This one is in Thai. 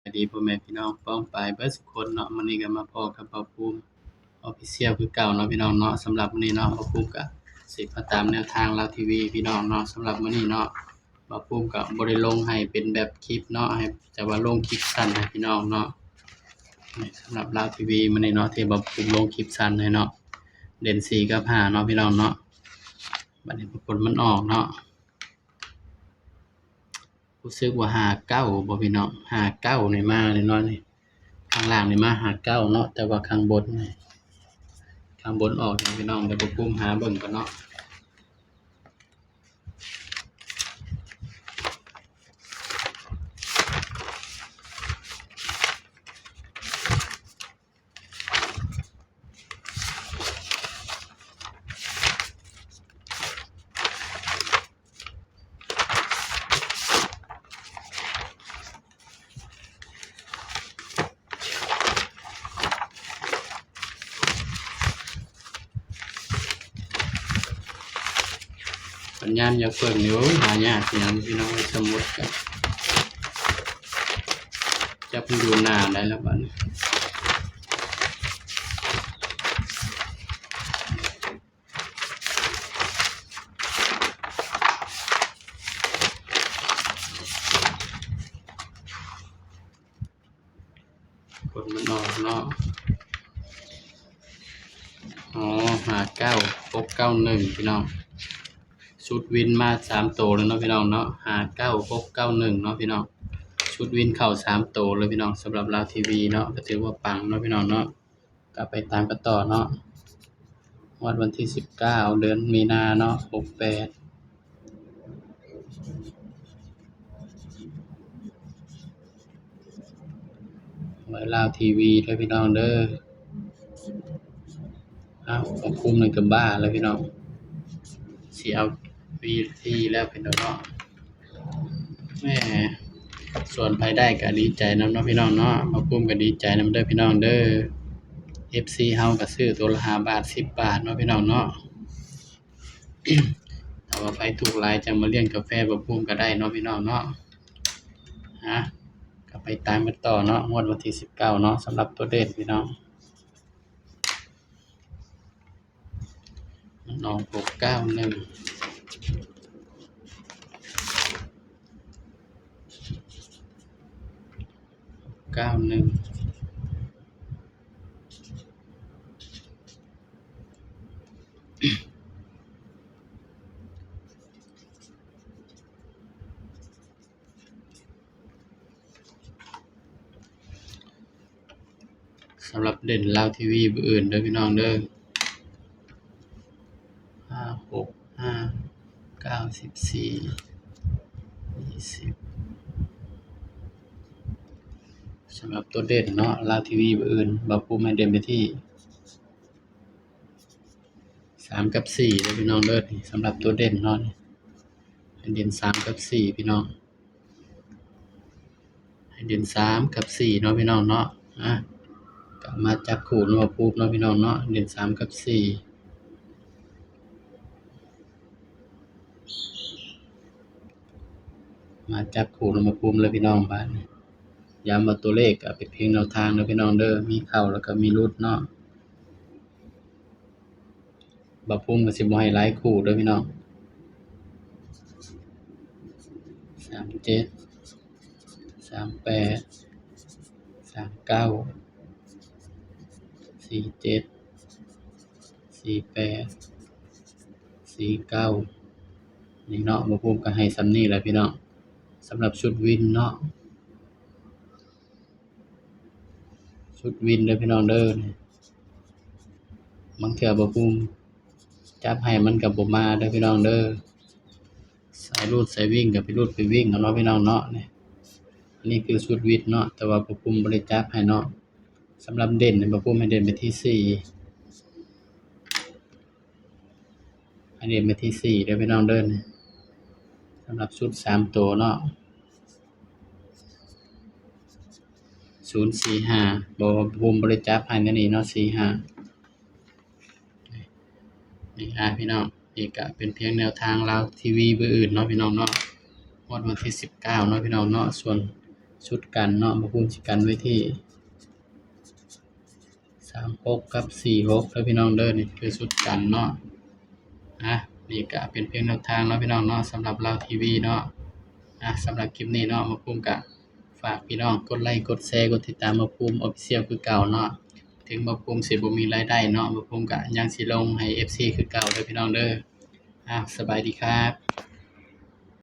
สวัสดีพ่อแม่พี่น้องป้องปายเบิดสุกคนเนาะมื้อนี้ก็มาพ้อกับเบาภูมิ Official คือเก่าเนาะพี่น้องเนาะสำหรับมื้อนี้เนาะเบาภูมิก็สิมาตามแนวทางลาวทีวีพี่น้องเนาะสำหรับมื้อนี้เนาะเบาภูมิก็บ่ได้ลงให้เป็นแบบคลิปเนาะให้แต่ว่าลงคลิปสั้นให้พี่น้องเนาะนี่สำหรับลาวทีวีมื้อนี้เนาะที่เบาภูมิลงคลิปสั้นให้เนาะเด่น4กับ5เนาะพี่น้องเนาะบัดนี้ผลมันออกเนาะรู้สึกว่า59บ่พี่น้อง59นี่มาแน่นอนนี่ข้างล่างนี่มา59เนาะแต่ว่าข้างบนนี่ข้างบนออกหยังพี่น้องเดี๋ยวเบาภูมิหาเบิ่งก่อนเนาะสัญญาณอย่าเบิ่งนี่โอ้ยหายากพี่น้องสมมุติก็จับมันอยู่หน้าได้แล้วบัดนี้ผลมันออกเนาะอ๋อ59 691พี่น้องชุดวินมา3ตัวแล้วเนาะพี่น้องเนาะ59691เนาะพี่น้องชุดวินเข้า3ตัวเลยพี่น้องสำหรับลาวทีวีเนาะก็ถือว่าปังเนาะพี่น้องเนาะก็ไปตามกันต่อเนาะวันที่19เดือนมีนาเนาะ68ไว้ลาวทีวีเด้อพี่น้องเด้ออ้าวของคุมนั่นก็บ้าแล้วพี่น้องสิเอาวีแล้วพี่น้องเนาะแหมส่วนไผได้ก็ดีใจนำเนาะพี่น้องเนาะมาคุมก็ดีใจนำเด้อพี่น้องเด้อ FC เฮาก็ซื้อตัวละ5 บาท 10 บาทเนาะพี่น้องเนาะ ถ้าว่าไผถูกหลายจังมาเลี้ยงกาแฟบ่ภูมิก็ได้เนาะพี่น้องเนาะก็ไปตามกันต่อเนาะงวดวันที่19เนาะสำหรับตัวเด่นพี่น้องมันออก691สำหรับเด่นลาวทีวีมื้ออื่นเด้อพี่น้องเด้อ5 6 5 9 14 20สำหรับตัวเด่นเนาะลาวทีวีมื้ออื่นบ่ภูมิให้เด่นไปที่3กับ4เด้อพี่น้องเด้อนี่สำหรับตัวเด่นเนาะให้เด่น3กับ4พี่น้องให้เด่น3กับ4เนาะพี่น้องเนาะก็มาจับคู่เนาะภูมิเนาะพี่น้องเนาะเด่น3กับ4มาจับคู่เนาะมาภูมิเลยพี่น้องบาดนี้ย้ำว่าตัวเลขก็เป็นเพียงแนวทางเนาะพี่น้องเด้อมีเข้าแล้วก็มีหลุดเนาะบ่ภูมิก็สิบ่ให้หลายคู่เด้อพี่น้อง37 38 39 47 48 49นี่เนาะบ่ภูมิก็ให้ส่ำนี้แหละพี่น้องสำหรับชุดวินเนาะชุดวินเด้อพี่น้องเด้อบางเทื่อบ่ภูมิจับให้มันก็บ่มาเด้อพี่น้องเด้อสายรูดสายวิ่งก็ไปรูดไปวิ่งเอาเนาะพี่น้องเนาะนี่อันนี้คือชุดวินเนาะแต่ว่าบ่ภูมิบ่ได้จับให้เนาะสำหรับเด่นนี่บ่ภูมิให้เด่นไปที่4ให้เด่นไปที่4เด้อพี่น้องเด้อนี่สำหรับชุด3ตัวเนาะ045บ่ภูมิบ่ได้จับให้แนวนี้เนาะ45นี่พี่น้องนี่ก็เป็นเพียงแนวทางลาวทีวีมื้ออื่นเนาะพี่น้องเนาะงวดวันที่19เนาะพี่น้องเนาะส่วน ชุดกันเนาะบ่ภูมิสิกันไว้ที่36กับ46เด้อพี่น้องเด้อนี่คือชุดกันเนาะนี่ก็เป็นเพียงแนวทางเนาะพี่น้องเนาะสำหรับลาวทีวีเนาะสำหรับคลิปนี้เนาะบ่ภูมิก็ฝากพี่น้องกดไลค์กดแชร์กดติดตามบ่ภูมิ Official คือเก่าเนาะถึงบ่ภูมิสิบ่มีรายได้เนาะบ่ภูมิก็ยังสิลงให้ FC คือเก่าเด้อพี่น้องเด้อสบายดีครับ